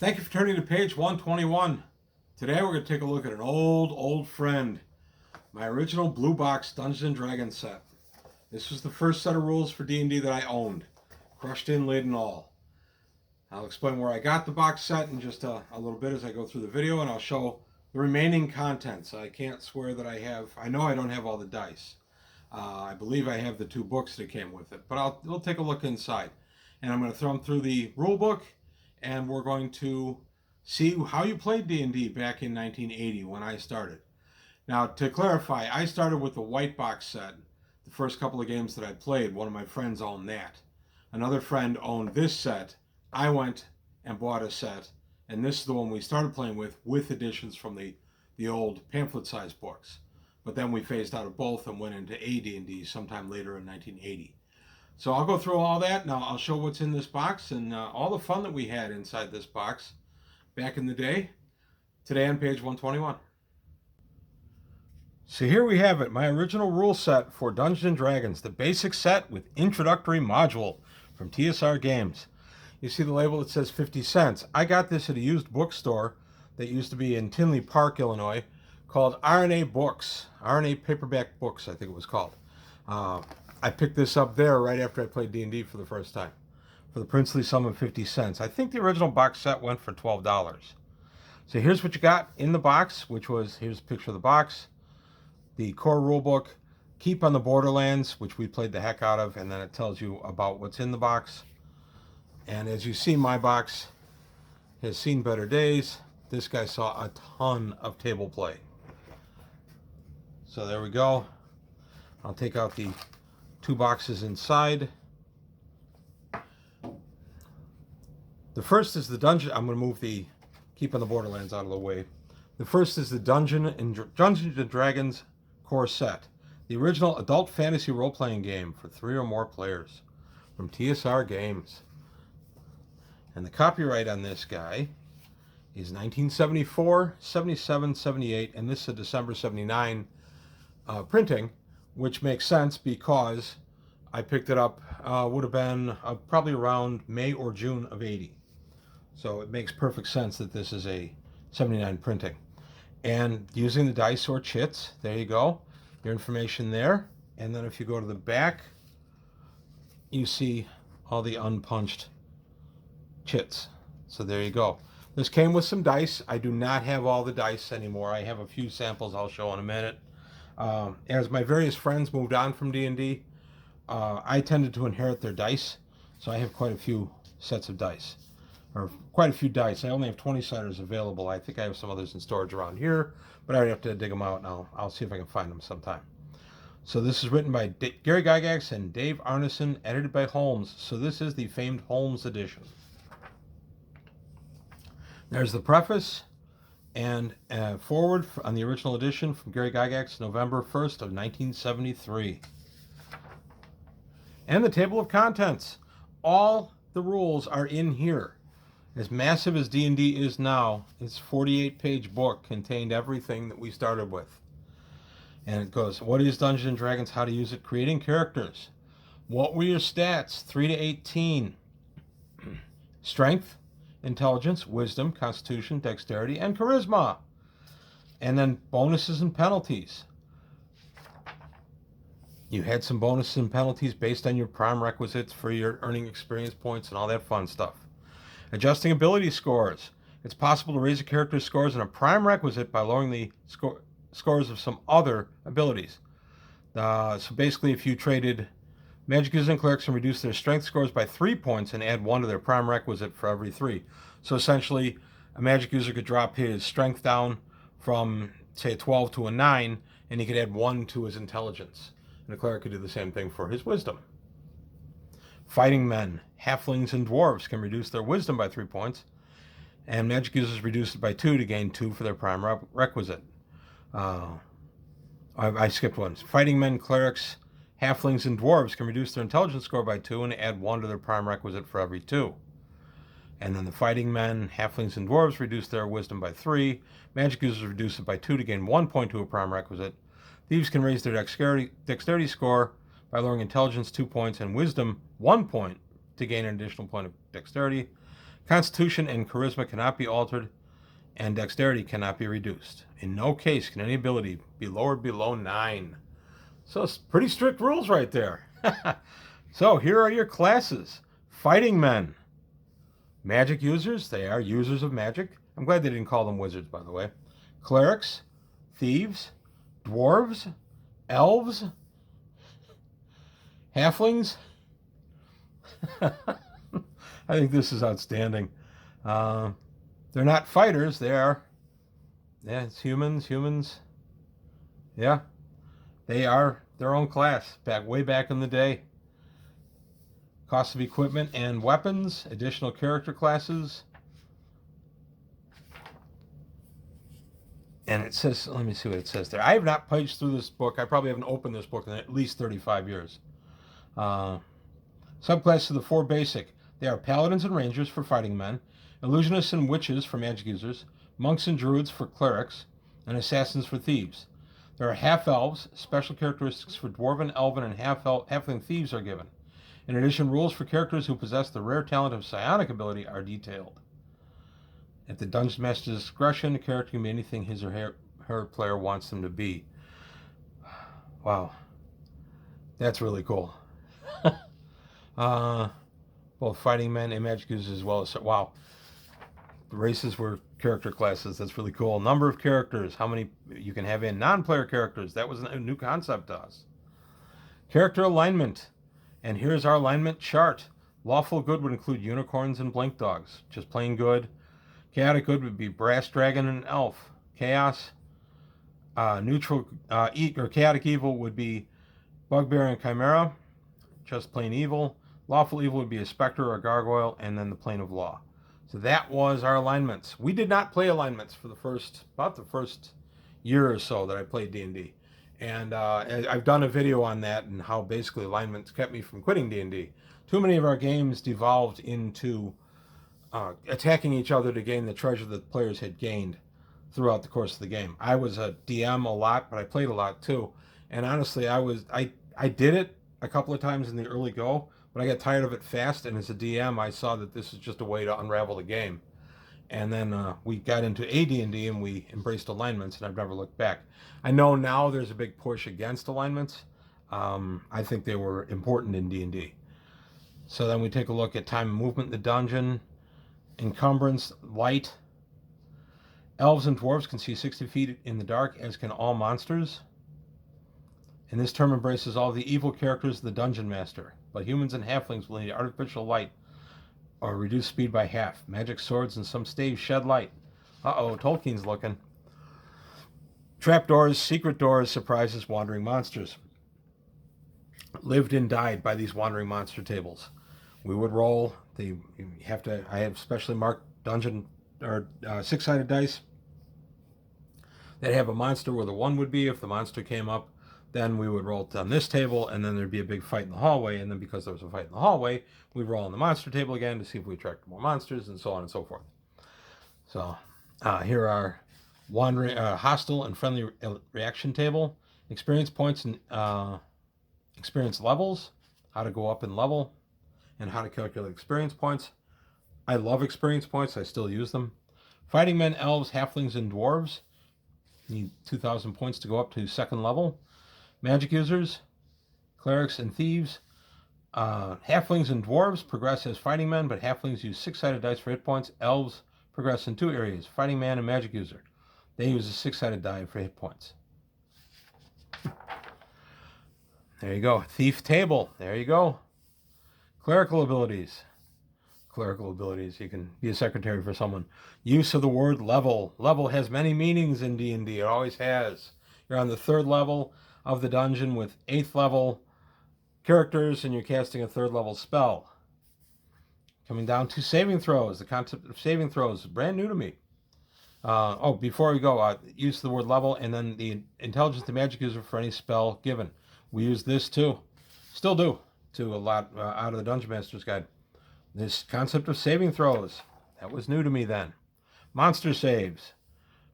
Thank you for turning to page 121. Today we're going to take a look at an old friend, my original Blue Box Dungeons & Dragons set. This was the first set of rules for D&D that I owned, crushed in, lid, and all. I'll explain where I got the box set in just a little bit as I go through the video, and I'll show the remaining contents. I can't swear that I know I don't have all the dice. I believe I have the 2 books that came with it, but we'll take a look inside. And I'm going to throw them through the rule book, and we're going to see how you played D&D back in 1980 when I started. Now, to clarify, I started with the white box set. The first couple of games that I played, one of my friends owned that. Another friend owned this set. I went and bought a set, and this is the one we started playing with additions from the old pamphlet-sized books. But then we phased out of both and went into AD&D sometime later in 1980. So I'll go through all that. Now I'll show what's in this box and all the fun that we had inside this box back in the day. Today on page 121. So here we have it, my original rule set for Dungeons & Dragons, the basic set with introductory module from TSR Games. You see the label that says 50 cents. I got this at a used bookstore that used to be in Tinley Park, Illinois, called RNA Books, RNA Paperback Books, I think it was called. I picked this up there right after I played D&D for the first time for the princely sum of 50 cents. I think the original box set went for $12. So here's what you got in the box, here's a picture of the box, the core rulebook, Keep on the Borderlands, which we played the heck out of, and then it tells you about what's in the box. And as you see, my box has seen better days. This guy saw a ton of table play. So there we go. I'll take out the 2 boxes inside. The first is the dungeon. I'm going to move the Keep on the Borderlands out of the way. The first is the Dungeons & Dragons core set, the original adult fantasy role-playing game for 3 or more players from TSR Games. And the copyright on this guy is 1974, 77, 78, and this is a December 79 printing, which makes sense because I picked it up, would have been probably around May or June of 80. So it makes perfect sense that this is a 79 printing. And using the dice or chits, there you go, your information there. And then if you go to the back, you see all the unpunched chits. So there you go. This came with some dice. I do not have all the dice anymore. I have a few samples I'll show in a minute. As my various friends moved on from D&D, I tended to inherit their dice, so I have quite a few sets of dice, or quite a few dice. I only have 20-siders available. I think I have some others in storage around here, but I would have to dig them out, and I'll see if I can find them sometime. So this is written by Gary Gygax and Dave Arneson, edited by Holmes. So this is the famed Holmes edition. There's the preface and forward on the original edition from Gary Gygax, November 1st of 1973. And the table of contents. All the rules are in here. As massive as D&D is now, its 48-page book contained everything that we started with. And it goes, what is Dungeons & Dragons, how to use it, creating characters. What were your stats, 3 to 18? Strength, intelligence, wisdom, constitution, dexterity, and charisma. And then bonuses and penalties. You had some bonuses and penalties based on your prime requisites for your earning experience points and all that fun stuff. Adjusting ability scores. It's possible to raise a character's scores in a prime requisite by lowering the scores of some other abilities. So basically, if you traded magic users and clerics and reduce their strength scores by 3 points and add 1 to their prime requisite for every 3. So essentially, a magic user could drop his strength down from, say, a 12 to a 9, and he could add 1 to his intelligence. And a cleric could do the same thing for his wisdom. Fighting men, halflings, and dwarves can reduce their wisdom by 3 points, and magic users reduce it by 2 to gain 2 for their prime requisite. I skipped one. Fighting men, clerics, halflings, and dwarves can reduce their intelligence score by 2 and add 1 to their prime requisite for every 2. And then the fighting men, halflings, and dwarves reduce their wisdom by 3. Magic users reduce it by 2 to gain 1 point to a prime requisite. Thieves can raise their dexterity score by lowering intelligence 2 points and wisdom 1 point to gain an additional point of dexterity. Constitution and charisma cannot be altered, and dexterity cannot be reduced. In no case can any ability be lowered below 9. So it's pretty strict rules right there. So here are your classes. Fighting men. Magic users, they are users of magic. I'm glad they didn't call them wizards, by the way. Clerics, thieves, dwarves, elves, halflings. I think this is outstanding. They're not fighters. They are, yeah, it's humans. Yeah, they are their own class. Way back in the day. Cost of equipment and weapons. Additional character classes. And it says, let me see what it says there. I have not paged through this book. I probably haven't opened this book in at least 35 years. Subclasses of the 4 basic. They are paladins and rangers for fighting men, illusionists and witches for magic users, monks and druids for clerics, and assassins for thieves. There are half-elves. Special characteristics for dwarven, elven, and halfling thieves are given. In addition, rules for characters who possess the rare talent of psionic ability are detailed. At the Dungeon Master's discretion, a character can be anything his or her player wants them to be. Wow. That's really cool. Both fighting men and magic users as well as... Wow. The races were character classes. That's really cool. Number of characters. How many you can have in. Non-player characters. That was a new concept to us. Character alignment. And here's our alignment chart. Lawful good would include unicorns and blink dogs. Just plain good. Chaotic good would be brass dragon and elf. Chaos. Neutral or chaotic evil would be bugbear and chimera. Just plain evil. Lawful evil would be a specter or a gargoyle, and then the plane of law. So that was our alignments. We did not play alignments for about the first year or so that I played D&D. And I've done a video on that and how basically alignments kept me from quitting D&D. Too many of our games devolved into attacking each other to gain the treasure that players had gained throughout the course of the game. I was a DM a lot, but I played a lot too. And honestly, I did it a couple of times in the early go, but I got tired of it fast. And as a DM, I saw that this is just a way to unravel the game. And then we got into AD&D and we embraced alignments, and I've never looked back. I know now there's a big push against alignments. I think they were important in D&D. So then we take a look at time and movement in the dungeon, encumbrance, light. Elves and dwarves can see 60 feet in the dark, as can all monsters. And this term embraces all the evil characters of the Dungeon Master, but humans and halflings will need artificial light or reduce speed by half. Magic swords and some staves shed light. Uh-oh, Tolkien's looking. Trapdoors, secret doors, surprises, wandering monsters. Lived and died by these wandering monster tables. We would roll. I have specially marked dungeon or 6-sided dice that have a monster where the 1 would be. If the monster came up, then we would roll on this table, and then there'd be a big fight in the hallway. And then because there was a fight in the hallway, we'd roll on the monster table again to see if we attracted more monsters, and so on and so forth. So here are wandering, hostile and friendly reaction table, experience points and experience levels, how to go up in level, and how to calculate experience points. I love experience points. I still use them. Fighting men, elves, halflings, and dwarves need 2,000 points to go up to 2nd level. Magic users, clerics, and thieves. Halflings and dwarves progress as fighting men, but halflings use 6-sided dice for hit points. Elves progress in 2 areas, fighting man and magic user. They use a 6-sided die for hit points. There you go. Thief table. There you go. Clerical abilities. You can be a secretary for someone. Use of the word level. Level has many meanings in D&D. It always has. You're on the 3rd level of the dungeon with 8th level characters, and you're casting a 3rd level spell. Coming down to saving throws. The concept of saving throws is brand new to me. Before we go, use of the word level, and then the intelligence of the magic user for any spell given. We use this too. Still do. To a lot out of the Dungeon Master's Guide. This concept of saving throws. That was new to me then. Monster saves.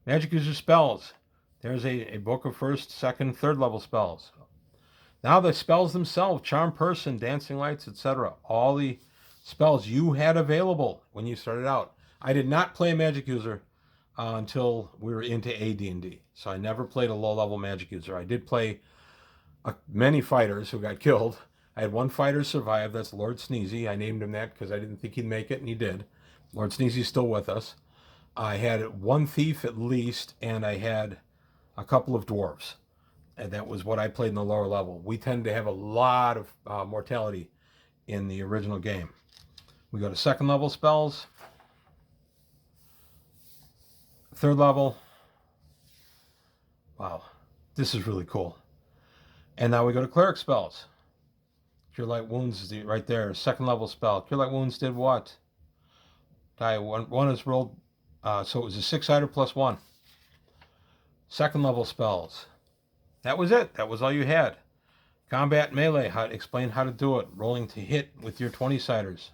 Magic user spells. There's a book of 1st, 2nd, 3rd level spells. Now the spells themselves, charm person, dancing lights, etc. All the spells you had available when you started out. I did not play a magic user until we were into AD&D, so I never played a low-level magic user. I did play many fighters who got killed. I had one fighter survive. That's Lord Sneezy. I named him that because I didn't think he'd make it, and he did. Lord Sneezy's still with us. I had one thief at least, and I had a couple of dwarves. And that was what I played in the lower level. We tend to have a lot of mortality in the original game. We go to second level spells. Third level. Wow, this is really cool. And now we go to cleric spells. Cure Light Wounds is right there. Second level spell. Cure Light Wounds did what? Die one is rolled. So it was a 6-sider plus 1. Second level spells. That was it. That was all you had. Combat melee. Explain how to do it. Rolling to hit with your 20-siders.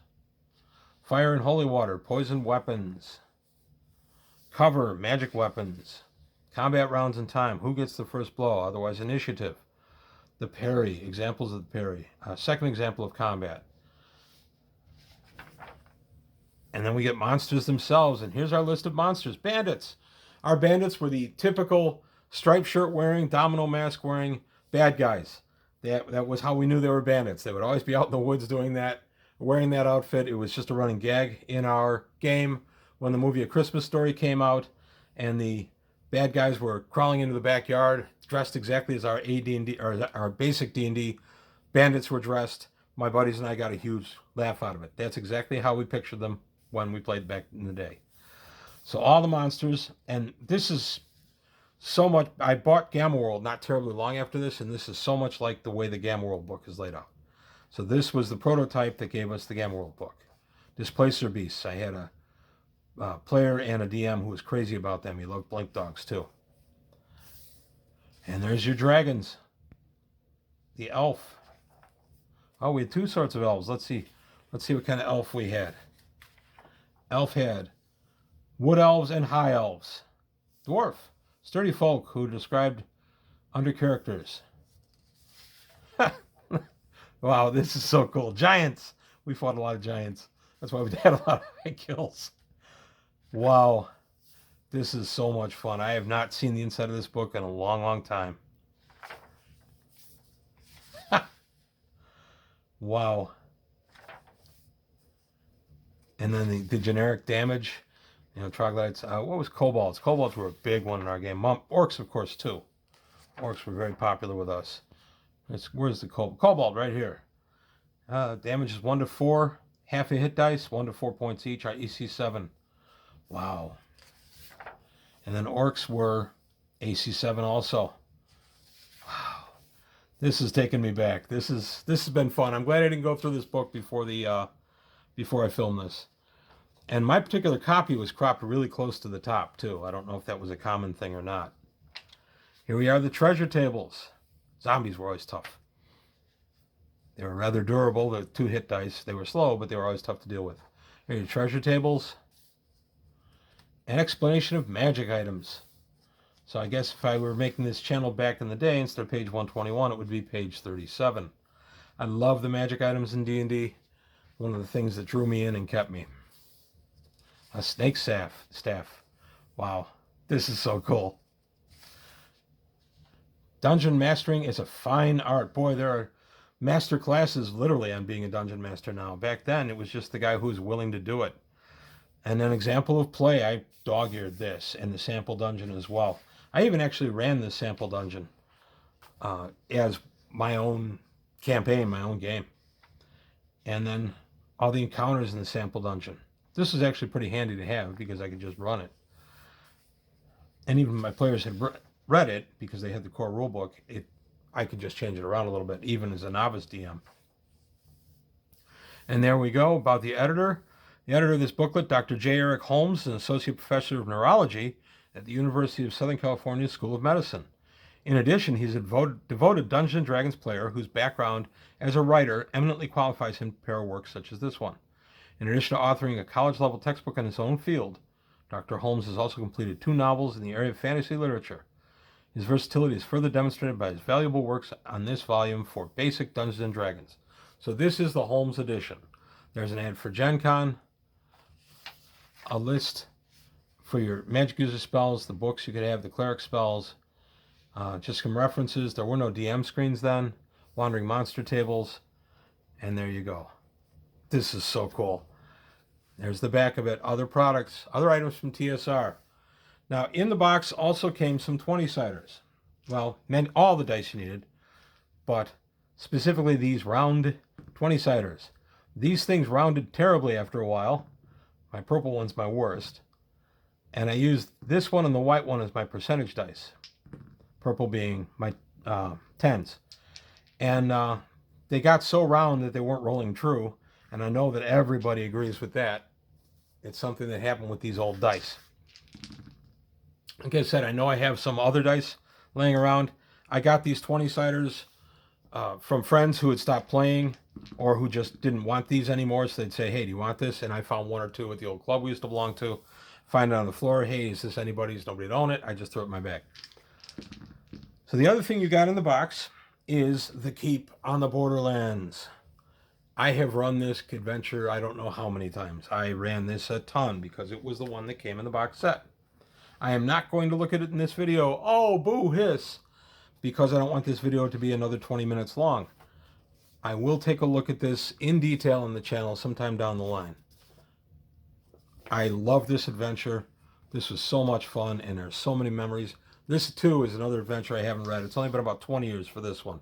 Fire and holy water. Poison weapons. Cover. Magic weapons. Combat rounds in time. Who gets the first blow? Otherwise initiative. The parry. Examples of the parry. Second example of combat. And then we get monsters themselves. And here's our list of monsters. Bandits. Our bandits were the typical striped shirt wearing, domino mask wearing bad guys. That was how we knew they were bandits. They would always be out in the woods doing that, wearing that outfit. It was just a running gag in our game when the movie A Christmas Story came out, and the bad guys were crawling into the backyard, dressed exactly as our AD&D or our basic D&D bandits were dressed. My buddies and I got a huge laugh out of it. That's exactly how we pictured them when we played back in the day. So all the monsters, and this is so much. I bought Gamma World not terribly long after this, and this is so much like the way the Gamma World book is laid out. So this was the prototype that gave us the Gamma World book. Displacer Beasts. I had a player and a DM who was crazy about them. He loved Blink Dogs too. And there's your dragons. The elf. Oh, we had two sorts of elves. Let's see what kind of elf we had. Elf had wood elves and high elves. Dwarf. Sturdy folk who described under characters. Wow, this is so cool. Giants. We fought a lot of giants. That's why we had a lot of high kills. Wow. This is so much fun. I have not seen the inside of this book in a long, long time. Wow. And then the generic damage. Troglodytes. What was kobolds? Kobolds were a big one in our game. Orcs, of course, too. Orcs were very popular with us. Where's the kobold? Right here. Damage is 1 to 4. Half a hit dice, 1 to 4 points each. Our EC 7. Wow. And then orcs were AC 7 also. Wow. This is taking me back. This has been fun. I'm glad I didn't go through this book before I filmed this. And my particular copy was cropped really close to the top, too. I don't know if that was a common thing or not. Here we are, the treasure tables. Zombies were always tough. They were rather durable. The 2 hit dice. They were slow, but they were always tough to deal with. Here are your treasure tables. An explanation of magic items. So I guess if I were making this channel back in the day, instead of page 121, it would be page 37. I love the magic items in D&D. One of the things that drew me in and kept me. A snake staff. Wow, this is so cool. Dungeon mastering is a fine art. Boy, there are master classes literally on being a dungeon master now. Back then, it was just the guy who was willing to do it. And an example of play, I dog-eared this and the sample dungeon as well. I even actually ran this sample dungeon as my own campaign, my own game. And then all the encounters in the sample dungeon. This was actually pretty handy to have because I could just run it. And even my players had read it because they had the core rulebook. I could just change it around a little bit, even as a novice DM. And there we go about the editor. The editor of this booklet, Dr. J. Eric Holmes, an associate professor of neurology at the University of Southern California School of Medicine. In addition, he's a devoted Dungeons & Dragons player whose background as a writer eminently qualifies him to prepare works such as this one. In addition to authoring a college-level textbook in his own field, Dr. Holmes has also completed 2 novels in the area of fantasy literature. His versatility is further demonstrated by his valuable works on this volume for basic Dungeons & Dragons. So this is the Holmes edition. There's an ad for Gen Con, a list for your magic user spells, the books you could have, the cleric spells, just some references. There were no DM screens then, wandering monster tables, and there you go. This is so cool. There's the back of it. Other products, other items from TSR. Now, in the box also came some 20-siders. Well, meant all the dice you needed, but specifically these round 20-siders. These things rounded terribly after a while. My purple one's my worst. And I used this one and the white one as my percentage dice. Purple being my tens. And they got so round that they weren't rolling true. And I know that everybody agrees with that. It's something that happened with these old dice. Like I said, I know I have some other dice laying around. I got these 20-siders from friends who had stopped playing or who just didn't want these anymore. So they'd say, hey, do you want this? And I found one or two at the old club we used to belong to. Find it on the floor. Hey, is this anybody's? Nobody would own it. I just throw it in my bag. So the other thing you got in the box is the Keep on the Borderlands. I have run this adventure I don't know how many times. I ran this a ton because it was the one that came in the box set. I am not going to look at it in this video. Oh, boo, hiss. Because I don't want this video to be another 20 minutes long. I will take a look at this in detail on the channel sometime down the line. I love this adventure. This was so much fun, and there's so many memories. This, too, is another adventure I haven't read. It's only been about 20 years for this one.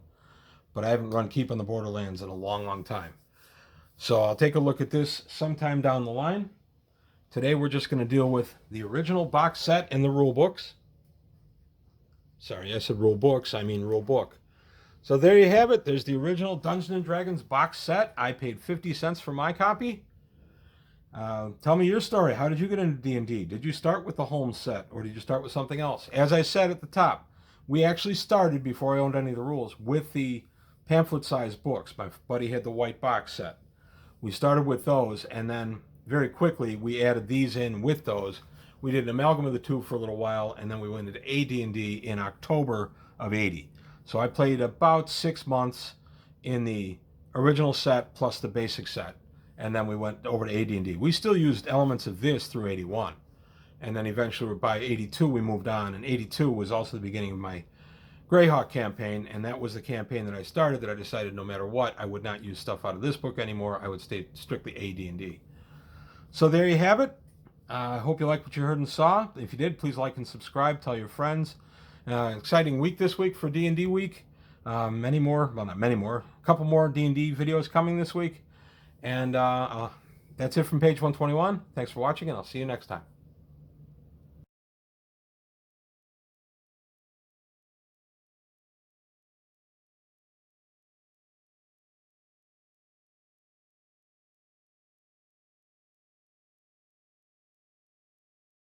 But I haven't run Keep on the Borderlands in a long, long time. So I'll take a look at this sometime down the line. Today we're just going to deal with the original box set and the rule books. Sorry, I said rule books, I mean rule book. So there you have it. There's the original Dungeons & Dragons box set. I paid 50 cents for my copy. Tell me your story. How did you get into D&D? Did you start with the home set or did you start with something else? As I said at the top, we actually started, before I owned any of the rules, with the pamphlet-sized books. My buddy had the white box set. We started with those, and then very quickly we added these in with those. We did an amalgam of the two for a little while, and then we went into AD&D in October of 80. So I played about 6 months in the original set plus the basic set, and then we went over to AD&D. We still used elements of this through 81, and then eventually by 82 we moved on, and 82 was also the beginning of my Greyhawk campaign, and that was the campaign that I started that I decided no matter what, I would not use stuff out of this book anymore. I would stay strictly AD&D. So there you have it. I hope you liked what you heard and saw. If you did, please like and subscribe. Tell your friends. Exciting week this week for D&D week. Many more, well, not many more, a couple more D&D videos coming this week. And that's it from page 121. Thanks for watching, and I'll see you next time.